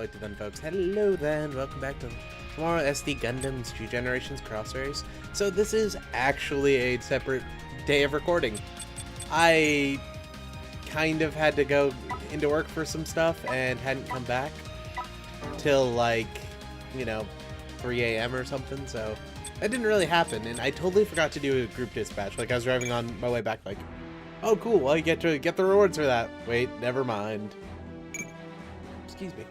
Alrighty then, folks. Hello then. Welcome back to Tomorrow SD Gundam's G Generations Crossrays. So this is actually a separate day of recording. I kind of had to go into work for some stuff and hadn't come back till like, 3 a.m. or something, so that didn't really happen, and I totally forgot to do a group dispatch. Like, I was driving on my way back like, oh cool, well you get to get the rewards for that. Wait, never mind. Excuse me.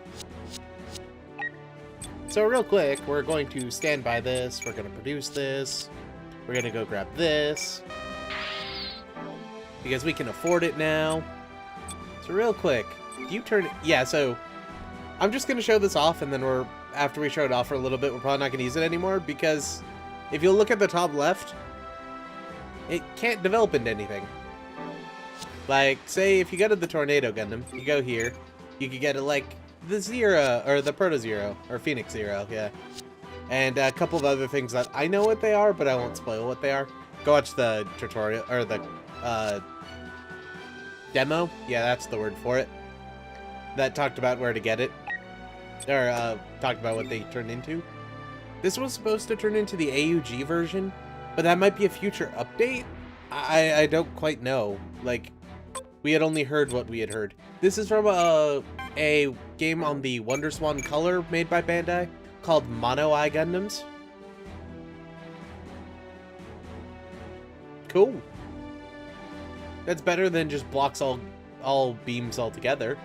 So real quick, we're going to stand by this, we're going to produce this, we're going to go grab this, because we can afford it now. So real quick, do you turn it? Yeah, so I'm just going to show this off, and then after we show it off for a little bit, we're probably not going to use it anymore, because if you look at the top left, it can't develop into anything. Like, say, if you go to the Tornado Gundam, you go here, you could get it like the Zero, or the Proto Zero, or Phoenix Zero, yeah. And a couple of other things that I know what they are, but I won't spoil what they are. Go watch the tutorial, or the, demo? Yeah, that's the word for it. That talked about where to get it. Or, talked about what they turned into. This was supposed to turn into the AUG version, but that might be a future update? I don't quite know. Like, we had only heard what we had heard. This is from a game on the WonderSwan Color made by Bandai called Mono Eye Gundams. Cool. That's better than just blocks all beams all together.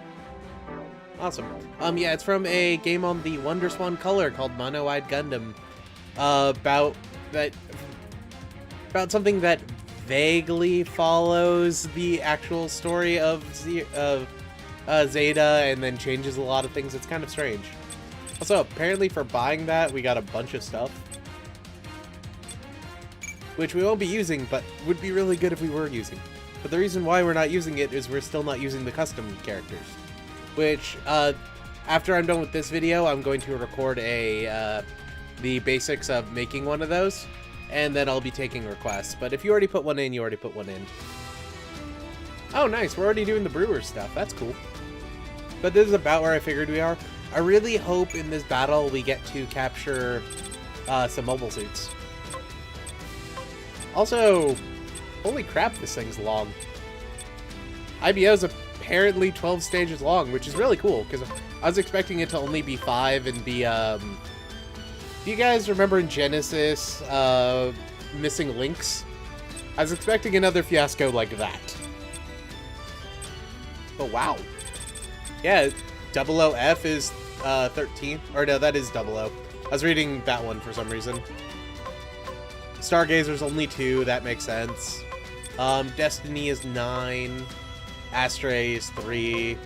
Awesome. Yeah, it's from a game on the WonderSwan Color called Mono Eye Gundam. About something that vaguely follows the actual story of Zeta and then changes a lot of things. It's kind of strange. Also, apparently for buying that, we got a bunch of stuff, which we won't be using, but would be really good if we were using. But the reason why we're not using it is we're still not using the custom characters, which after I'm done with this video, I'm going to record the basics of making one of those, and then I'll be taking requests. But if you already put one in, you already put one in. Oh, nice. We're already doing the brewer stuff. That's cool. But this is about where I figured we are. I really hope in this battle we get to capture some mobile suits. Also, holy crap, this thing's long. IBO's apparently 12 stages long, which is really cool, because I was expecting it to only be 5 and be, do you guys remember in Genesis, Missing Links? I was expecting another fiasco like that. But wow. Yeah, 00F is 13. Or no, that is 00. I was reading that one for some reason. Stargazer's only 2, that makes sense. Destiny is 9. Astray is 3.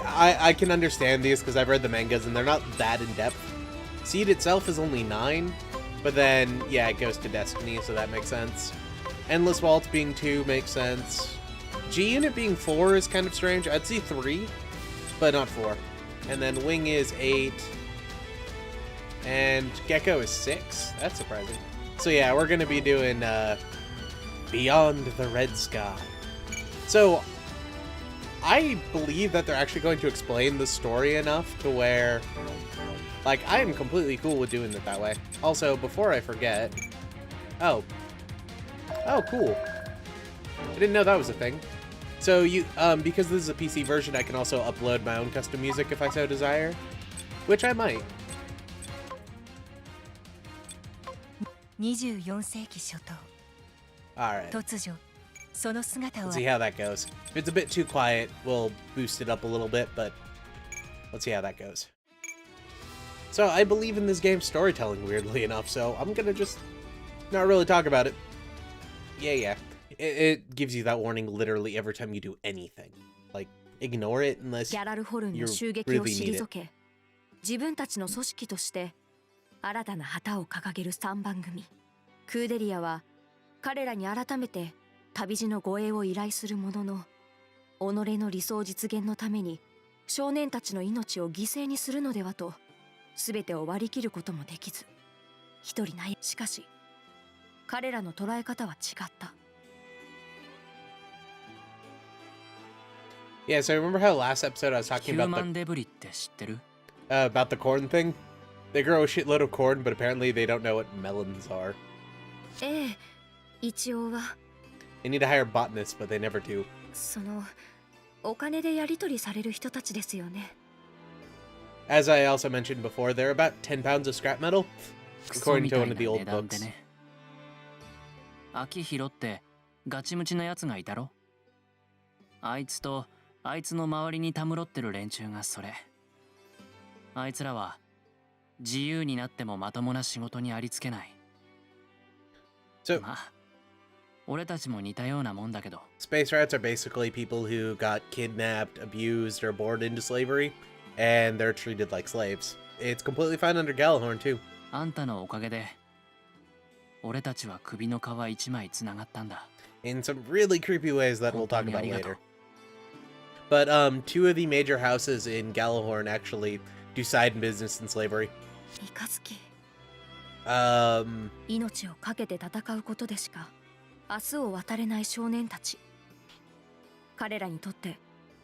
I can understand these because I've read the mangas and they're not that in-depth. Seed itself is only 9, but then, yeah, it goes to Destiny, so that makes sense. Endless Waltz being 2 makes sense. G-Unit being 4 is kind of strange. I'd see 3, but not 4. And then Wing is 8. And Gecko is 6. That's surprising. So yeah, we're going to be doing Beyond the Red Sky. So, I believe that they're actually going to explain the story enough to where, like, I am completely cool with doing it that way. Also, before I forget... Oh, cool. I didn't know that was a thing. So, because this is a PC version, I can also upload my own custom music if I so desire. Which I might. 24世紀初頭 Alright. 突如その姿を Let's see how that goes. If it's a bit too quiet, we'll boost it up a little bit, but let's see how that goes. So, I believe in this game's storytelling, weirdly enough, so I'm gonna just not really talk about it. Yeah. It gives you that warning literally every time you do anything. Like, ignore it unless you really need it. 自分たちの組織として新たな旗を掲げる3番組。クーデリアは彼らに改めて旅路の護衛を依頼するものの、己の理想実現のために少年たちの命を犠牲にするのではと、全てを割り切ることもできず、一人ない。しかし、彼らの捉え方は違った。Yeah, so remember how last episode I was talking about the corn thing? They grow a shitload of corn, but apparently they don't know what melons are. ええ、一応は。They need to hire botanists, but they never do. そのお金でやり取りされる人たちですよね。As I also mentioned before, they're about 10 pounds of scrap metal, according to one of the old books. 秋拾ってガチムチなやつがいたろ。あいつとあいつの周りにたむろってる連中がそれ。あいつらは自由になってもまともな仕事にありつけない。まあ、俺たちも似たようなもんだけど。Space rats are basically people who got kidnapped, abused, or born into slavery, and they're treated like slaves. It's completely fine under Galahorn too. あんたのおかげで俺たちは首の皮一枚つながったんだ。In some really creepy ways that we'll talk about later. But two of the major houses in Galahorn actually do side business in slavery. 命を懸けて戦うことでしか明日を渡れない少年たち。彼らにとって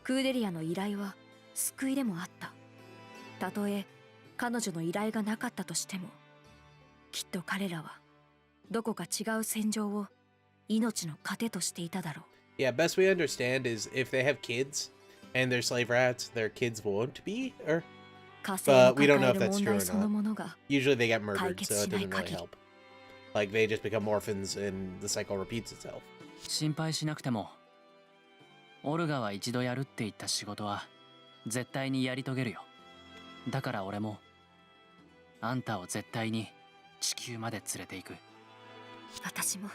クーデリアの依頼は救いでもあった。たとえ彼女の依頼がなかったとしても、きっと彼らはどこか違う戦場を命の糧としていただろう。Yeah, best we understand is if they have kids and they're slave rats, their kids won't be, or but we don't know if that's true or not. Usually they get murdered, so it doesn't really help. Like they just become orphans and the cycle repeats itself. 心配しなくても、オルガは一度やるって言った仕事は絶対にやり遂げるよ。だから俺もあんたを絶対に地球まで連れて行く。私も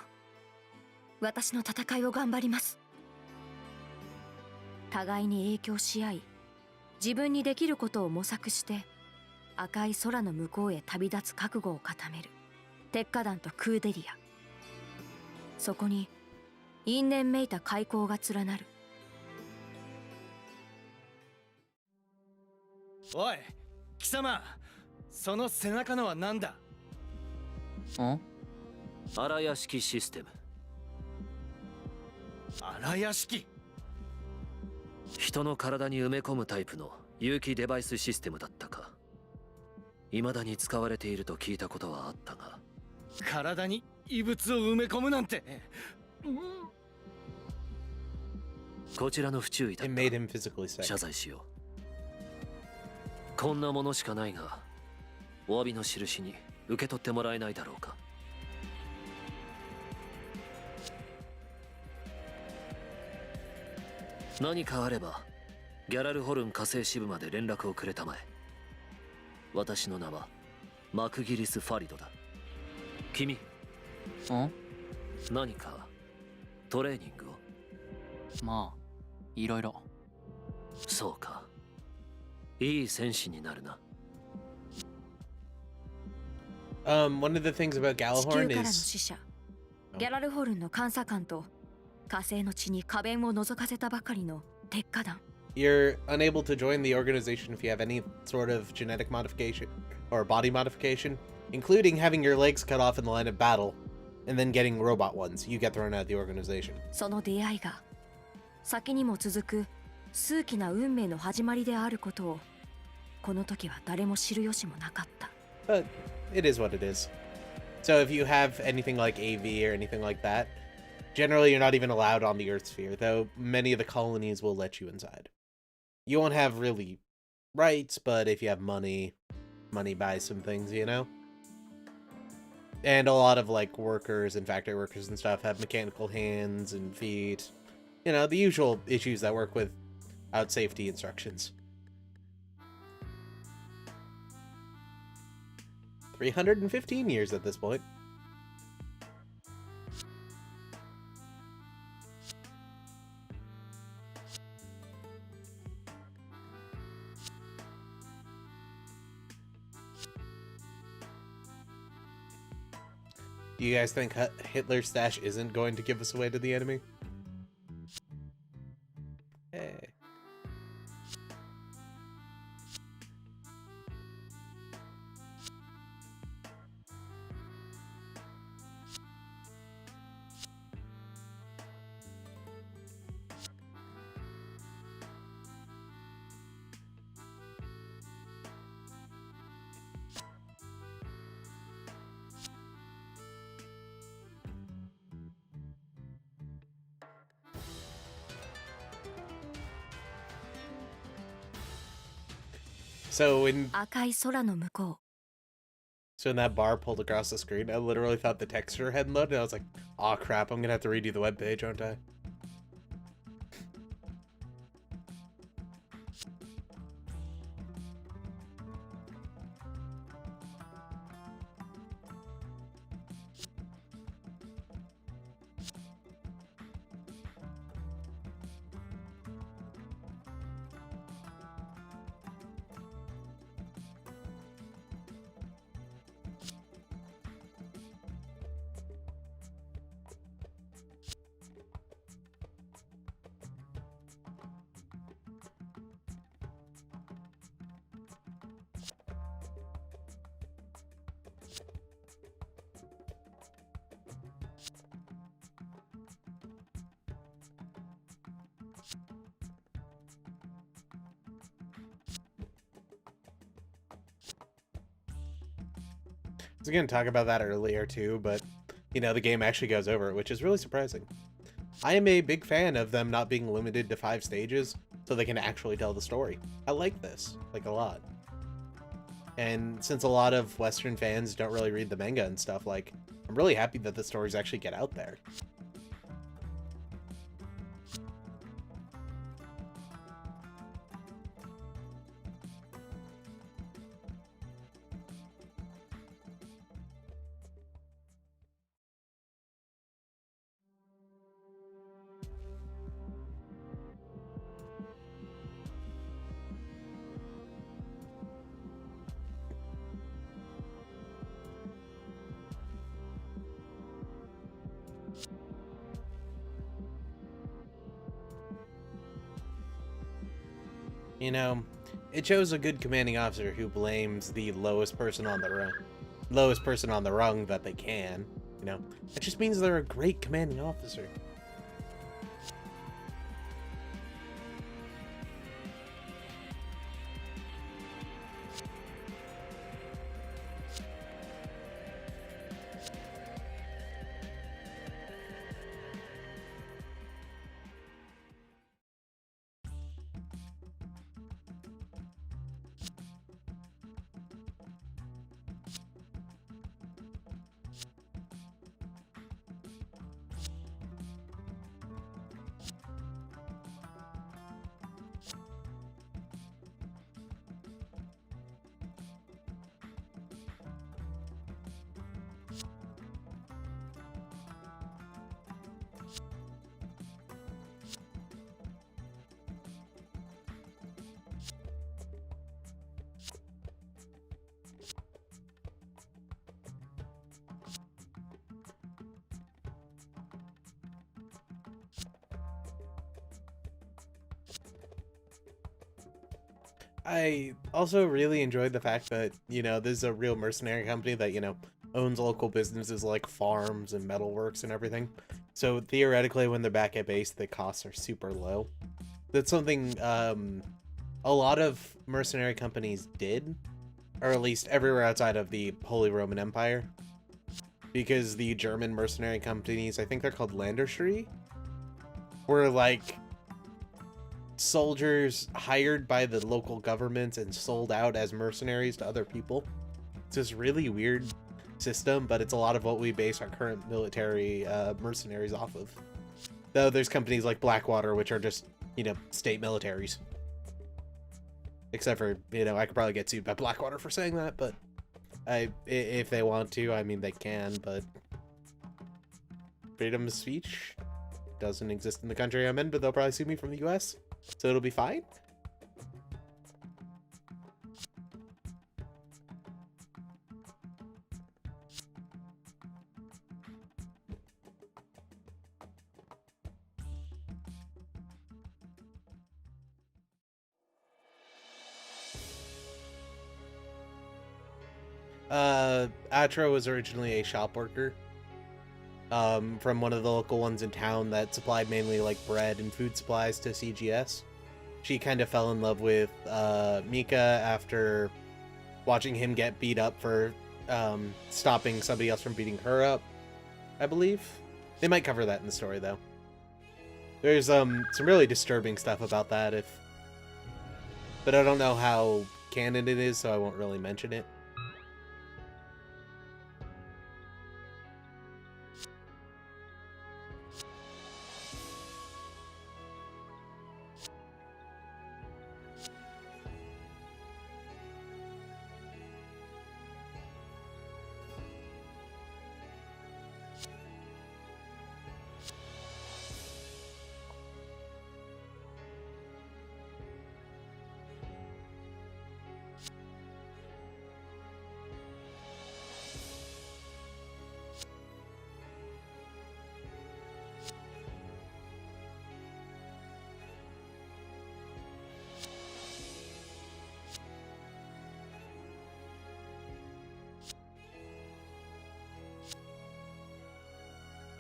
私の戦いを頑張ります。互いに影響し合い、自分にできることを模索して赤い空の向こうへ旅立つ覚悟を固める鉄火団とクーデリア。そこに因縁めいた開口が連なる。おい貴様、その背中のは何だ？ん？荒屋敷システム。荒屋敷？人の体に埋め込むタイプの有機デバイスシステムだったか。未だに使われていると聞いたことはあったが。体に異物を埋め込むなんて。こちらの不注意だった。謝罪しよう。こんなものしかないが、お詫びの印に受け取ってもらえないだろうか。何かあればギャラルホルン火星支部まで連絡をくれたまえ。私の名はマクギリス・ファリドだ。君、何かトレーニングを？まあ、いろいろ。そうか。いい戦士になるな。One of the things about 地球 Galahorn からの is 使者ギャラルホルンの監査官と火星の地に花弁を覗かせたばかりの鉄火団。you're unable to join the organization if you have any sort of genetic modification or body modification, including having your legs cut off in the line of battle and then getting robot ones. You get thrown out of the organization. その出会いが先にも続く数奇な運命の始まりであることをこの時は誰も知る由もなかった。But it is what it is. So if you have anything like AV or anything like that, generally you're not even allowed on the Earth sphere, though many of the colonies will let you inside. You won't have really rights, but if you have money, money buys some things, you know? And a lot of like workers and factory workers and stuff have mechanical hands and feet. You know, the usual issues that work without safety instructions. 315 years at this point. Do you guys think Hitler's stash isn't going to give us away to the enemy? Hey. So in 赤い空の向こ so when that bar pulled across the screen, I literally thought the texture hadn't loaded. I was like, "Oh crap! I'm gonna have to redo the web page, aren't I?" I was going to talk about that earlier too, but you know, the game actually goes over it, which is really surprising. I am a big fan of them not being limited to 5 stages so they can actually tell the story. I like this, like, a lot. And since a lot of Western fans don't really read the manga and stuff, like, I'm really happy that the stories actually get out there. You know, it shows a good commanding officer who blames the lowest person on the rung that they can. You know, that just means they're a great commanding officer. I also really enjoyed the fact that, you know, this is a real mercenary company that, you know, owns local businesses like farms and metalworks and everything. So theoretically, when they're back at base, the costs are super low. That's something a lot of mercenary companies did, or at least everywhere outside of the Holy Roman Empire. Because the German mercenary companies, I think they're called Landerstrie, were like soldiers hired by the local governments and sold out as mercenaries to other people. It's this really weird system, but it's a lot of what we base our current military mercenaries off of. Though there's companies like Blackwater, which are just, you know, state militaries. Except for, you know, I could probably get sued by Blackwater for saying that, but if they want to, I mean, they can, but freedom of speech doesn't exist in the country I'm in, but they'll probably sue me from the US. So it'll be fine. Atra was originally a shop worker. From one of the local ones in town that supplied mainly like bread and food supplies to CGS. She kind of fell in love with Mika after watching him get beat up for stopping somebody else from beating her up, I believe. They might cover that in the story though. There's some really disturbing stuff about that, but I don't know how canon it is, so I won't really mention it.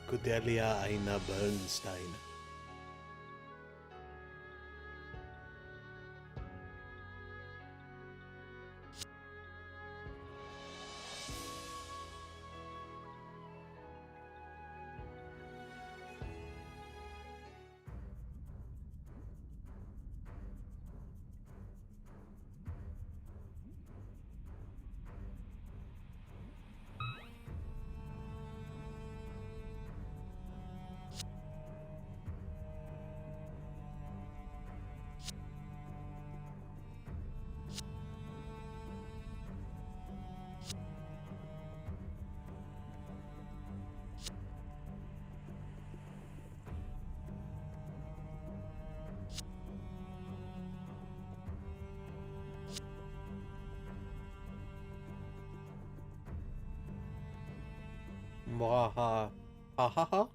Cordelia Aina Bernstein. Mwaha. Ha ha ha.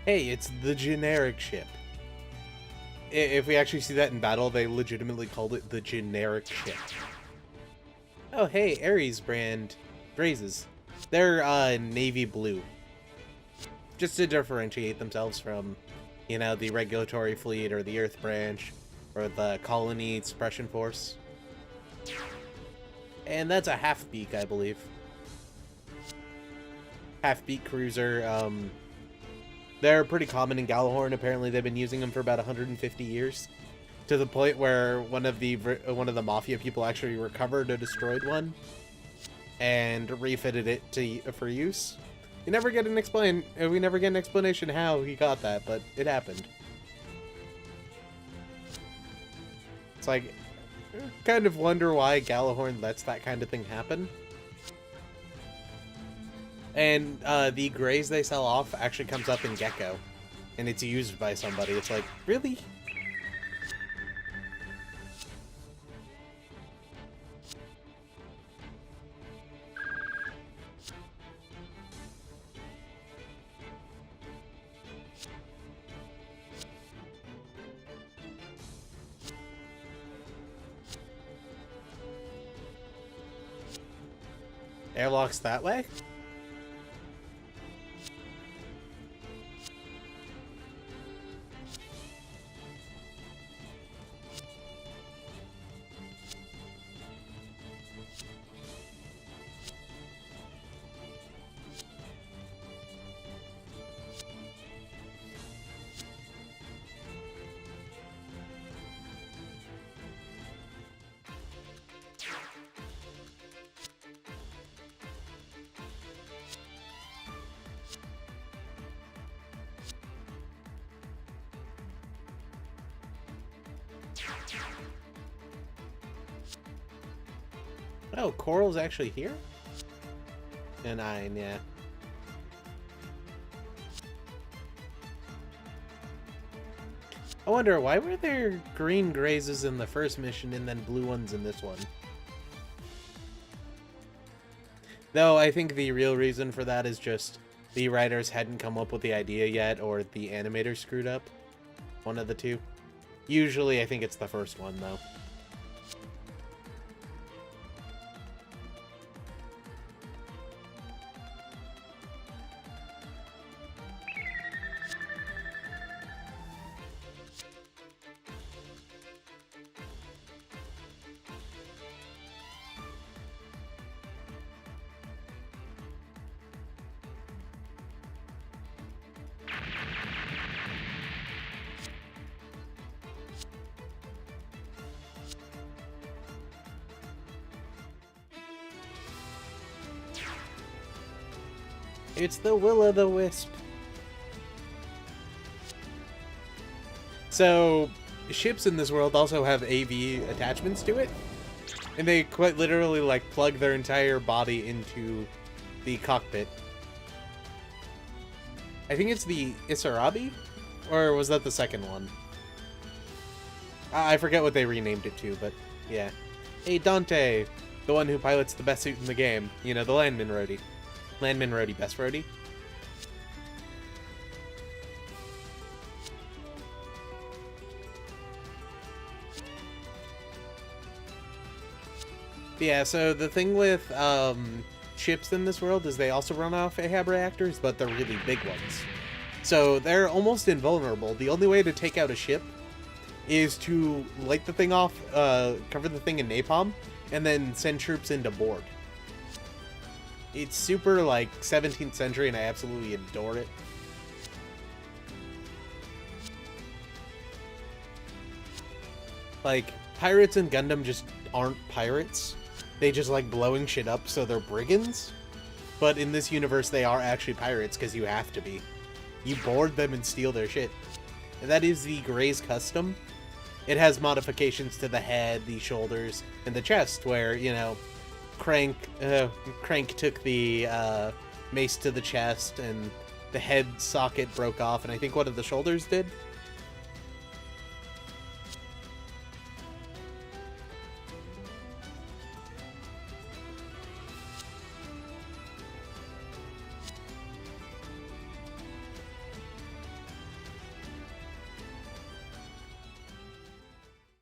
Hey, it's the generic ship. If we actually see that in battle, they legitimately called it the generic ship. Oh, hey, Ares brand Grazes. They're navy blue. Just to differentiate themselves from, you know, the regulatory fleet or the Earth branch or the colony suppression force. And that's a half-beak, I believe. Half-beak cruiser, they're pretty common in Galahorn. Apparently, they've been using them for about 150 years, to the point where one of the mafia people actually recovered a destroyed one and refitted it for use. We never get an explanation how he got that, but it happened. It's like, kind of wonder why Galahorn lets that kind of thing happen. And the grays they sell off actually comes up in Gecko, and it's used by somebody. It's like, really? Airlocks that way? Oh, Coral's actually here? And yeah. I wonder, why were there green grazes in the first mission and then blue ones in this one? Though I think the real reason for that is just the writers hadn't come up with the idea yet, or the animators screwed up. One of the two. Usually, I think it's the first one, though. It's the Will-o'-the-Wisp. So, ships in this world also have AV attachments to it. And they quite literally, like, plug their entire body into the cockpit. I think it's the Isarabi? Or was that the second one? I forget what they renamed it to, but yeah. Hey, Dante! The one who pilots the best suit in the game. You know, the Landman roadie. Landman roadie, best roadie. Yeah, so the thing with ships in this world is they also run off Ahab reactors, but they're really big ones. So they're almost invulnerable. The only way to take out a ship is to light the thing off, cover the thing in napalm, and then send troops in to board. It's super, like, 17th century, and I absolutely adore it. Like, pirates in Gundam just aren't pirates. They just like blowing shit up, so they're brigands. But in this universe, they are actually pirates, because you have to be. You board them and steal their shit. And that is the Gray's custom. It has modifications to the head, the shoulders, and the chest, where, you know, Crank took the mace to the chest, and the head socket broke off, and I think one of the shoulders did.